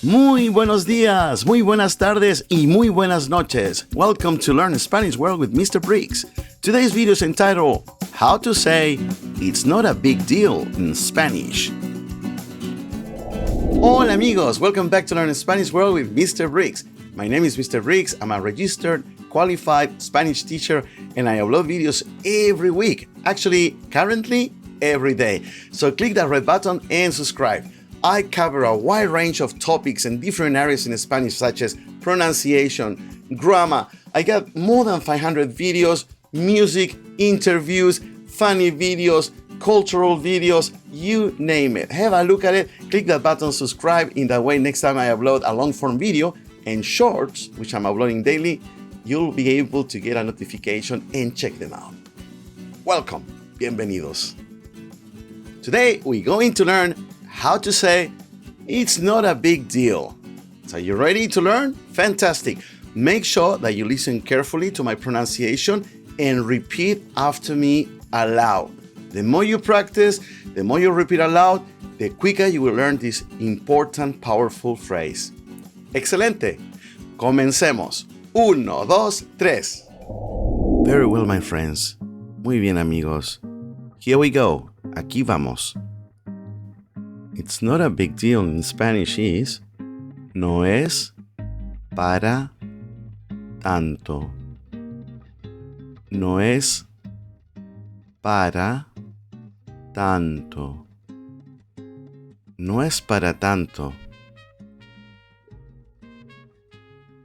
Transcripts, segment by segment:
Muy buenos días, muy buenas tardes y muy buenas noches. Welcome to Learn Spanish World with Mr. Briggs. Today's video is entitled, How to Say It's Not a Big Deal in Spanish. Hola amigos, welcome back to Learn Spanish World with Mr. Briggs. My name is Mr. Briggs. I'm a registered, qualified Spanish teacher and I upload videos every week. Actually, currently, every day. So click that red button and subscribe. I cover a wide range of topics in different areas in Spanish such as pronunciation, grammar. I got more than 500 videos, music, interviews, funny videos, cultural videos, you name it. Have a look at it, click that button, subscribe. In that way, next time I upload a long form video and shorts, which I'm uploading daily, you'll be able to get a notification and check them out. Welcome, bienvenidos. Today, we're going to learn how to say, it's not a big deal. So you ready to learn? Fantastic. Make sure that you listen carefully to my pronunciation and repeat after me aloud. The more you practice, the more you repeat aloud, the quicker you will learn this important, powerful phrase. Excelente. Comencemos. 1, 2, 3. Very well, my friends. Muy bien, amigos. Here we go. Aquí vamos. It's not a big deal in Spanish is, no es para tanto. No es para tanto. No es para tanto.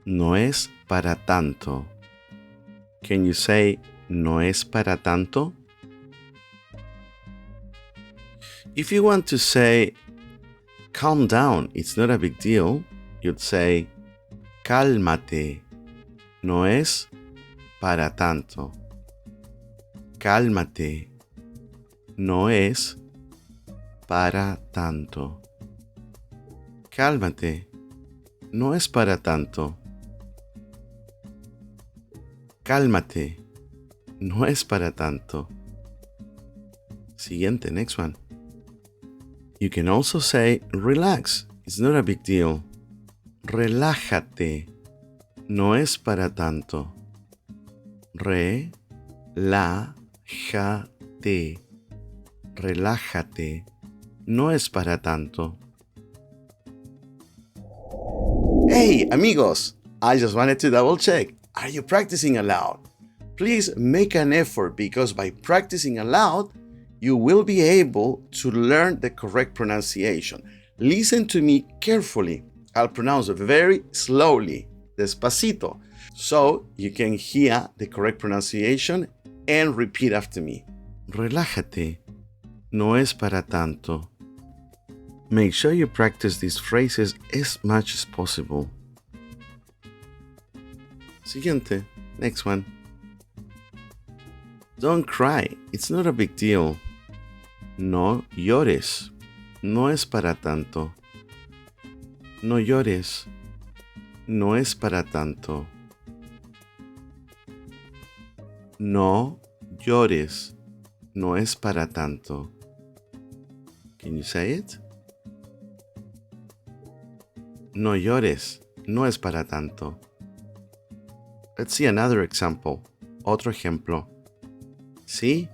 No es para tanto. Can you say no es para tanto? If you want to say, calm down, it's not a big deal, you'd say, cálmate, no es para tanto. Cálmate, no es para tanto. Cálmate, no es para tanto. Cálmate, no es para tanto. Siguiente, next one. You can also say, relax, it's not a big deal. Relájate, no es para tanto. Relájate, relájate, no es para tanto. Hey, amigos, I just wanted to double check. Are you practicing aloud? Please make an effort because by practicing aloud, you will be able to learn the correct pronunciation. Listen to me carefully. I'll pronounce it very slowly, despacito, so you can hear the correct pronunciation and repeat after me. Relájate, no es para tanto. Make sure you practice these phrases as much as possible. Siguiente, next one. Don't cry, it's not a big deal. No llores, no es para tanto. No llores, no es para tanto. No llores, no es para tanto. Can you say it? No llores, no es para tanto. Let's see another example. Otro ejemplo. See?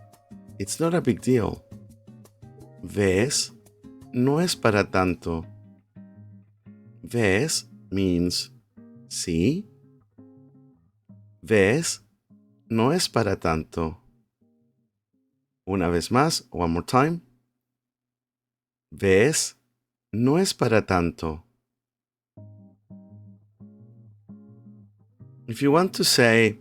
It's not a big deal. ¿Ves? No es para tanto. ¿Ves? Means, ¿sí? ¿Ves? No es para tanto. Una vez más, one more time. ¿Ves? No es para tanto. If you want to say,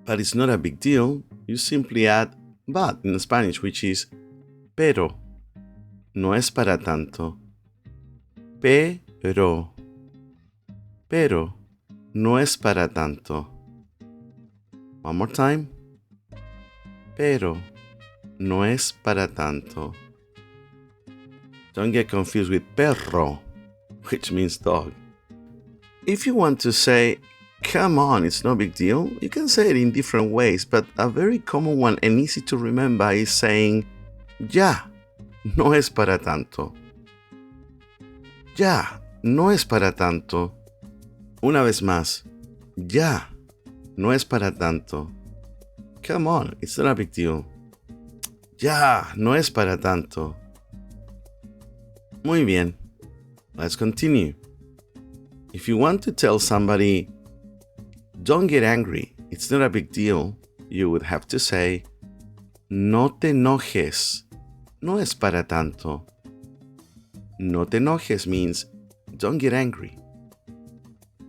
but it's not a big deal, you simply add but in Spanish, which is pero. No es para tanto. Pero. Pero. No es para tanto. One more time. Pero. No es para tanto. Don't get confused with perro, which means dog. If you want to say, come on, it's no big deal, you can say it in different ways, but a very common one and easy to remember is saying, ya, no es para tanto. Ya, no es para tanto. Una vez más. Ya, no es para tanto. Come on, it's not a big deal. Ya, no es para tanto. Muy bien. Let's continue. If you want to tell somebody, don't get angry, it's not a big deal, you would have to say, no te enojes, no es para tanto. No te enojes means, don't get angry.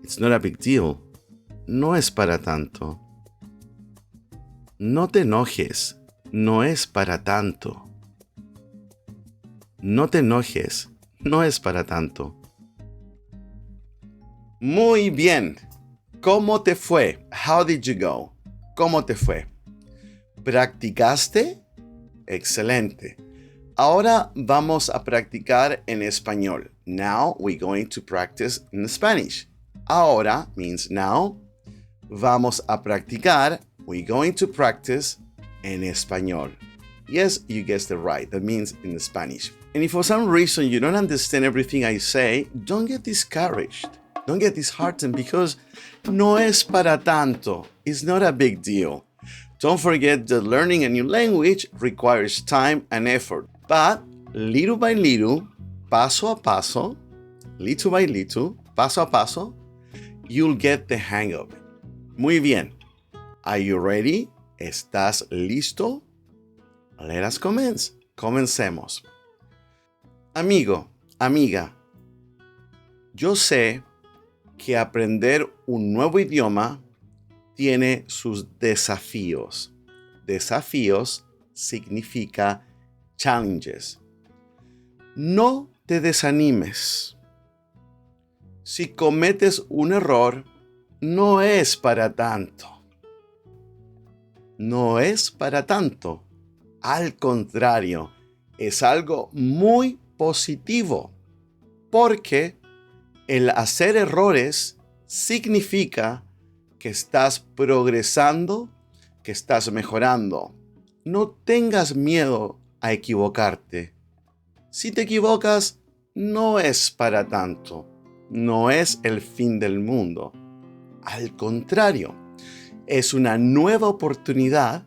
It's not a big deal, no es para tanto. No te enojes, no es para tanto. No te enojes, no es para tanto. Muy bien. ¿Cómo te fue? How did you go? ¿Cómo te fue? ¿Practicaste? Excelente. Ahora vamos a practicar en español. Now we're going to practice in Spanish. Ahora means now. Vamos a practicar. We're going to practice en español. Yes, you guessed it right. That means in Spanish. And if for some reason you don't understand everything I say, don't get discouraged. Don't get disheartened because no es para tanto. It's not a big deal. Don't forget that learning a new language requires time and effort. But little by little, paso a paso, little by little, paso a paso, you'll get the hang of it. Muy bien. Are you ready? ¿Estás listo? Let us commence. Comencemos. Amigo, amiga, yo sé que aprender un nuevo idioma tiene sus desafíos. Desafíos significa challenges. No te desanimes. Si cometes un error, no es para tanto. No es para tanto. Al contrario, es algo muy positivo, porque el hacer errores significa que estás progresando, que estás mejorando. No tengas miedo a equivocarte. Si te equivocas, no es para tanto. No es el fin del mundo. Al contrario, es una nueva oportunidad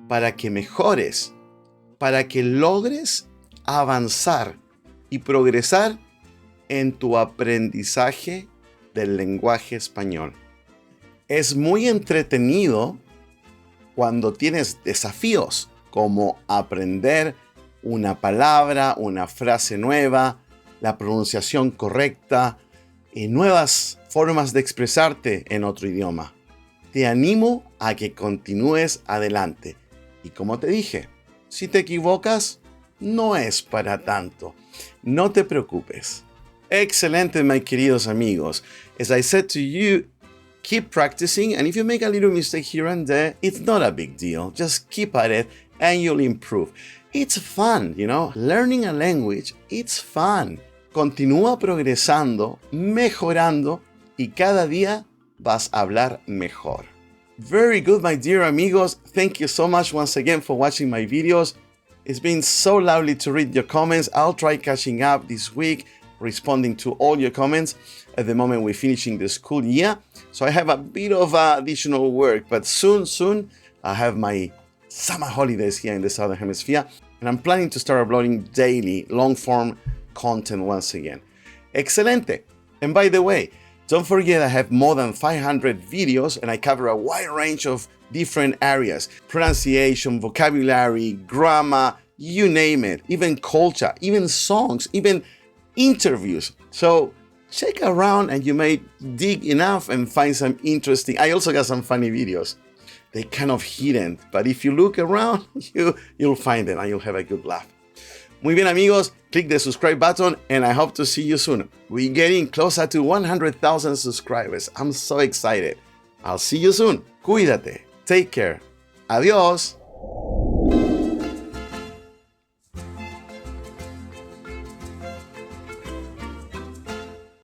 para que mejores, para que logres avanzar y progresar en tu aprendizaje del lenguaje español. Es muy entretenido cuando tienes desafíos como aprender una palabra, una frase nueva, la pronunciación correcta y nuevas formas de expresarte en otro idioma. Te animo a que continúes adelante. Y como te dije, si te equivocas, no es para tanto. No te preocupes. Excelente, my queridos amigos. As I said to you, keep practicing, and if you make a little mistake here and there, it's not a big deal. Just keep at it and you'll improve. It's fun, you know, learning a language, it's fun. Continúa progresando, mejorando y cada día vas a hablar mejor. Very good, my dear amigos. Thank you so much once again for watching my videos. It's been so lovely to read your comments. I'll try catching up this week, responding to all your comments. At the moment, we're finishing the school year, so I have a bit of additional work, but soon I have my summer holidays here in the Southern Hemisphere, and I'm planning to start uploading daily, long-form content once again. Excelente! And by the way, don't forget I have more than 500 videos, and I cover a wide range of different areas. Pronunciation, vocabulary, grammar, you name it, even culture, even songs, even interviews. So check around and you may dig enough and find some interesting. I also got some funny videos. They're kind of hidden, but if you look around, you'll find them and you'll have a good laugh. Muy bien, amigos, click the subscribe button and I hope to see you soon. We're getting closer to 100,000 subscribers. I'm so excited. I'll see you soon. Cuídate. Take care. Adiós.